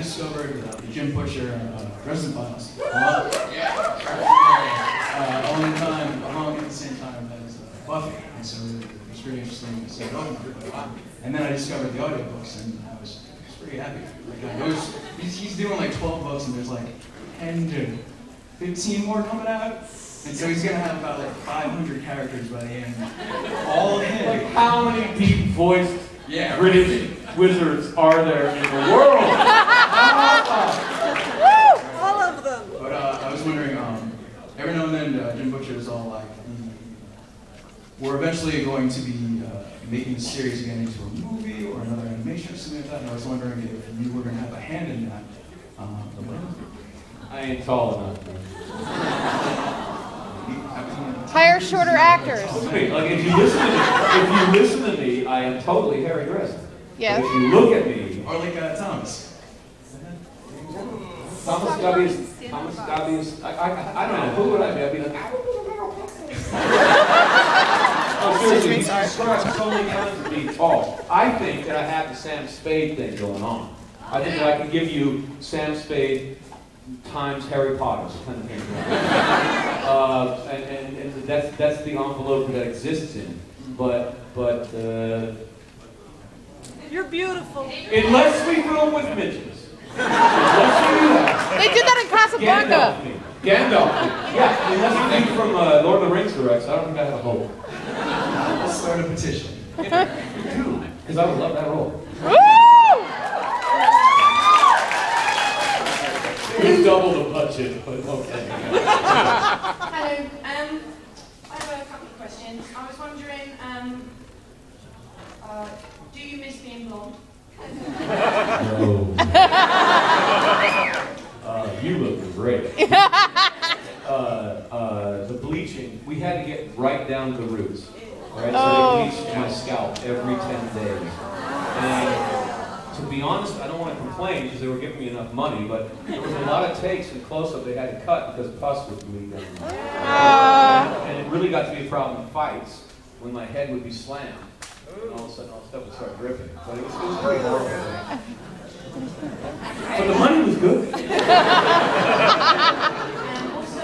discovered the Jim Butcher Dresden Files. Along at the same time as Buffy, and so it was pretty interesting to say, oh, wow. And then I discovered the audiobooks, and I was pretty happy. Like, he's doing like 12 books, and there's like 10 to 15 more coming out. And so he's gonna have about like 500 characters by the end. All of him. Like, how many deep-voiced British wizards are there in the world? All of them. But I was wondering, every now and then Jim Butcher is all like, we're eventually going to be making the series again into a movie or another animation or something like that. And I was wondering if you were gonna have a hand in that. I ain't tall enough. Hire shorter actors. Okay, like if you listen to me, I am totally Harry Dresden. Yes. But if you look at me, or like Thomas. Thomas Gubby is. I don't know. Who would I be? I'd be like, I would be a little Oh, seriously, you described so many times to be tall. I think that I have the Sam Spade thing going on. I think that I can give you Sam Spade times Harry Potter kind of thing. And that's the envelope that exists in. But you're beautiful. Unless we film with midgets. Unless we do that. They did that in Casablanca. Gandalf. Yeah, unless you think from Lord of the Rings directs, I don't think I have a hope. I'll start a petition. Because I would love that role. Woo! It's double the budget, but okay. Hello. I have a couple of questions. I was wondering, do you miss being blonde? No. You look great. The bleaching, we had to get right down to the roots. Right? So they bleached my scalp every 10 days. And to be honest, I don't want to complain because they were giving me enough money, but there was a lot of takes and close-up they had to cut because pus was bleeding. And it really got to be a problem in fights when my head would be slammed. And all of a sudden, all the stuff would start dripping. But it was pretty horrible. But the money was good. And also,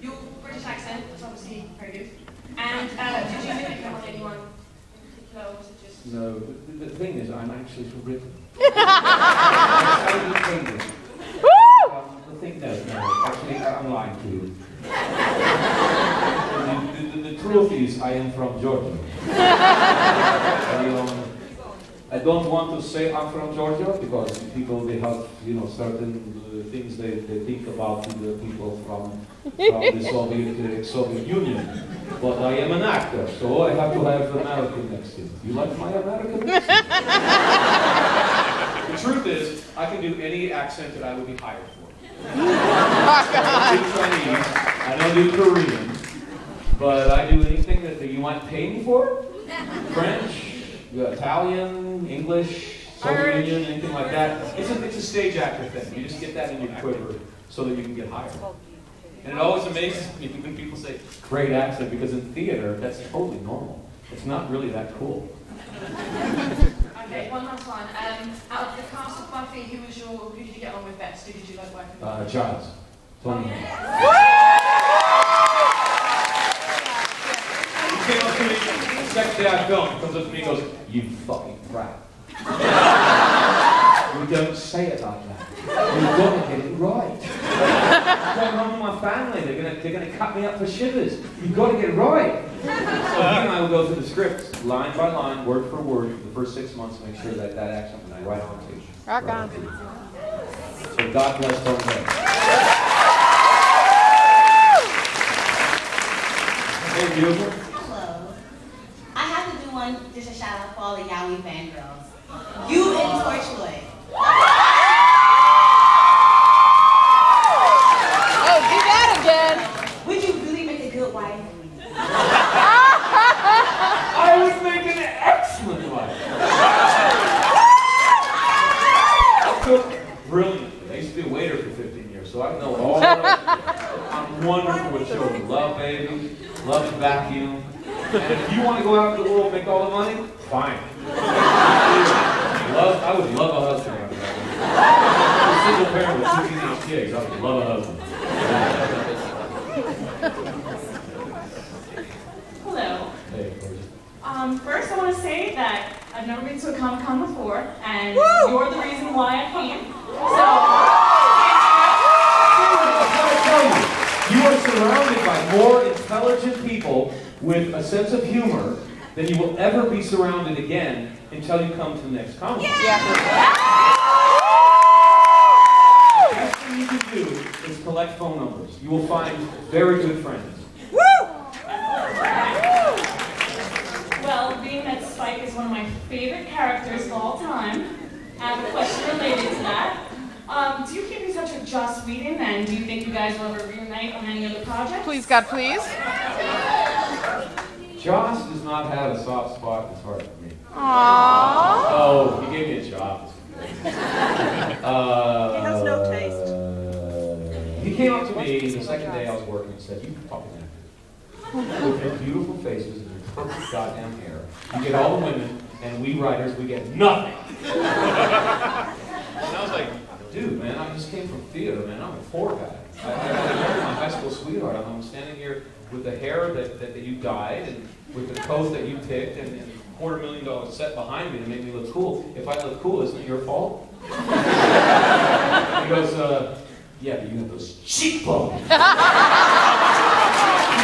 your British accent was obviously very good. And did you mimic that on anyone in particular, or was it just... No, the thing is, I'm actually from Britain. Actually, I'm lying to you. The truth is, I am from Georgia. I don't want to say I'm from Georgia because people, they have, certain things they think about the people from the Soviet Union. But I am an actor, so I have to have American accent. You like my American accent? The truth is, I can do any accent that I would be hired for. I don't do Chinese, I don't do Korean, but I do anything that you might pay me for. French, Italian, English, Soviet Union, anything like that. It's a stage actor thing. You just get that in your quiver so that you can get hired. And it always amazes me when people say, great accent, because in theater, that's totally normal. It's not really that cool. Okay, one last one. Out of the cast of Buffy, who did you get along with best? Who did you like working with? Giles. Tony. Oh, yeah. He came up to me, the second day I filmed, he comes up to me and goes, you fucking brat. We don't say it like that. We've got to get it right. What's going on with my family? They're gonna cut me up for shivers. You've got to get it right. So he and I will go through the scripts, line by line, word for word, for the first 6 months to make sure that accent was right on tape. Rock on. So God bless Tony. Hey, beautiful. Hello. I have to do just a shout out for all the Yowie fangirls. You and Torchwood. Oh, do that again. Would you really make a good wife? I would make an excellent wife. I cook brilliantly. I used to be a waiter for 15 years, so I know all that. I'm wonderful with children. Love babies, love to vacuum. And if you want to go out in the world and make all the money, fine. I would love a husband like that. single parent with 2 teenage kids. I would love a husband. Hello. Hey, gorgeous. First, I want to say that I've never been to a Comic-Con before, and you're the reason why I came. You are surrounded by more intelligent people with a sense of humor than you will ever be surrounded again until you come to the next Comic-Con. Yeah. The best thing you can do is collect phone numbers. You will find very good friends. Well, being that Spike is one of my favorite characters of all time, I have a question related to that. Do you keep in touch with Joss Whedon, and do you think you guys will ever reunite on any other project? Please, God, please. Joss does not have a soft spot in his heart for me. Aww. Oh, he gave me a job. He has no taste. He came up to me the second day I was working and said, "You fucking actors, with your beautiful faces and your perfect goddamn hair, you get all the women, and we writers, we get nothing." And I was like, "Dude, man, I just came from theater, man. I'm a poor guy. I married my high school sweetheart. I'm standing here with the hair that you dyed, and with the coat that you picked, and $250,000 set behind me to make me look cool. If I look cool, isn't it your fault?" He goes, "Yeah, but you have those cheekbones." He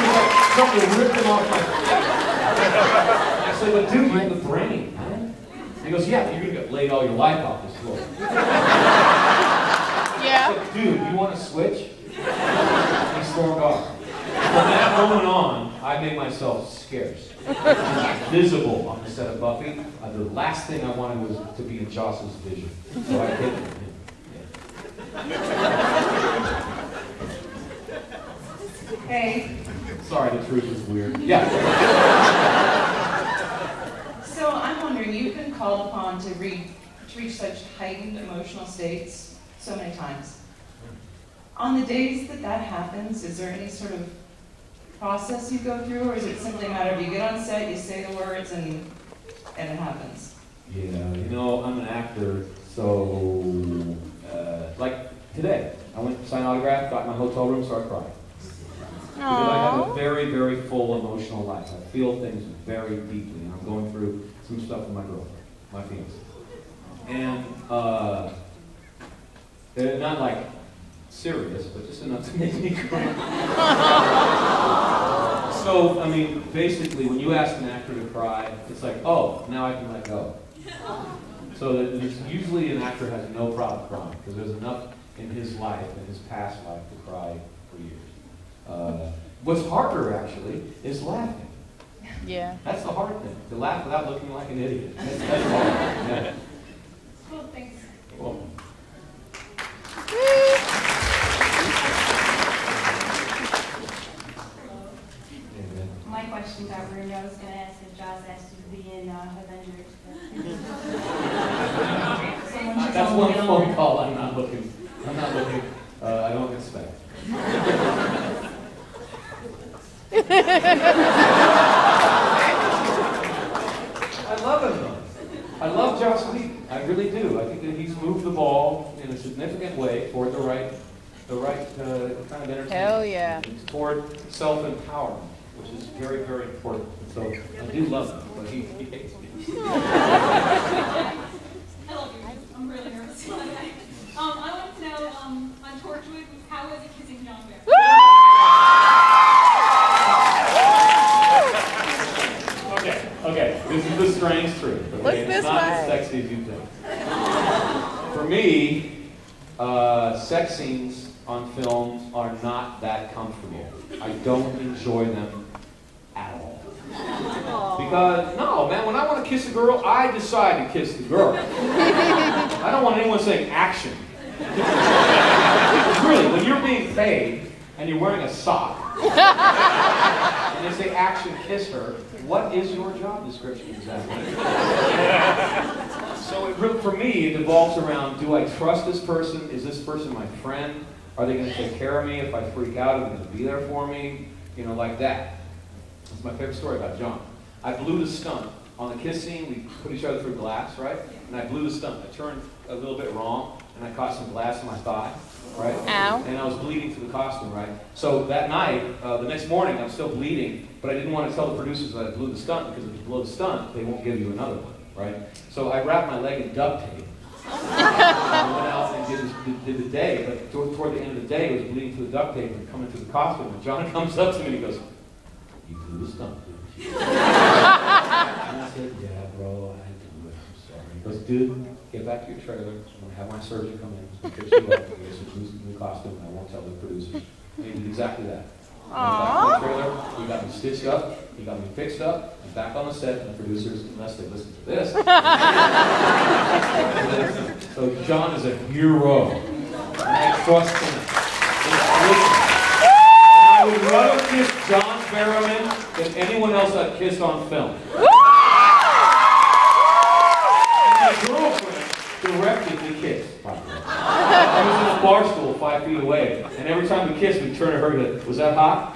was like, something ripped them off my face. I said, "But dude, you have the brain, man." He goes, "Yeah, but you're gonna get laid all your life off this floor." Yeah. I said, "Dude, you want to switch?" He stormed off. From that moment on, I made myself scarce. Visible on the set of Buffy. The last thing I wanted was to be in Joss's vision. So I hid from him. Hey. Sorry, the truth is weird. Yeah. So I'm wondering, you've been called upon to reach such heightened emotional states so many times. On the days that happens, is there any sort of process you go through, or is it simply a matter of you get on set, you say the words, and it happens? Yeah, you know, I'm an actor, so like today, I went to sign autograph, got in my hotel room, started crying. Because I have a very, very full emotional life. I feel things very deeply, and I'm going through some stuff with my girlfriend, my fiance. And they're not like serious, but just enough to make me cry. So, I mean, basically, when you ask an actor to cry, it's like, oh, now I can let go. So there's usually an actor has no problem crying, because there's enough in his life, in his past life, to cry for years. What's harder, actually, is laughing. Yeah. That's the hard thing, to laugh without looking like an idiot. That's hard. Yeah. Cool, thanks. Well, My question got ruined. I was going to ask if Joss asked you to be in Avengers. that's one phone call I'm not looking. I don't expect. I love him though. I love Joss Whedon. I really do. I think that he's moved the ball in a significant way toward the right kind of entertainment. Hell yeah. It's toward self-empowerment, which is very, very important. So I do love him, but he hates me. I love you. I'm really nervous. I want to know, on Torchwood, how was it kissing John Bear? Okay, this is the strange truth. Okay? Look It's this not as way. sexy as you think. For me, sex scenes on films are not that comfortable. I don't enjoy them at all. Because, no, man, when I want to kiss a girl, I decide to kiss the girl. I don't want anyone saying action. Really, when you're being paid and you're wearing a sock, and they say action, kiss her, what is your job description exactly? So for me, it devolves around, do I trust this person? Is this person my friend? Are they going to take care of me if I freak out? Are they going to be there for me? You know, like that. That's my favorite story about John. I blew the stunt. On the kiss scene, we put each other through glass, right? And I blew the stunt. I turned a little bit wrong, and I caught some glass in my thigh, right? Ow. And I was bleeding through the costume, right? So that night, the next morning, I'm still bleeding, but I didn't want to tell the producers that I blew the stunt, because if you blow the stunt, they won't give you another one, right? So I wrapped my leg in duct tape. I went out and did the day, but toward the end of the day, I was bleeding through the duct tape and coming through the costume, and John comes up to me and he goes, "You blew the stunt, didn't you?" And I said, "Yeah, bro, I blew it. I'm sorry." He goes, "Dude, get back to your trailer. I'm going to have my surgeon come in. He's going to fix you up. You're going to get some new costume, and I won't tell the producers." And he did exactly that. I went back to the trailer. He got me stitched up. He got me fixed up. I'm back on the set, and the producers, unless they listen to this. So John is a hero. And I trust him. And I would rather kiss John Barrowman than anyone else I've kissed on film. And my girlfriend directed the kiss. I was in a bar stool 5 feet away, and every time we kissed, we'd turn to her and go, "Was that hot?"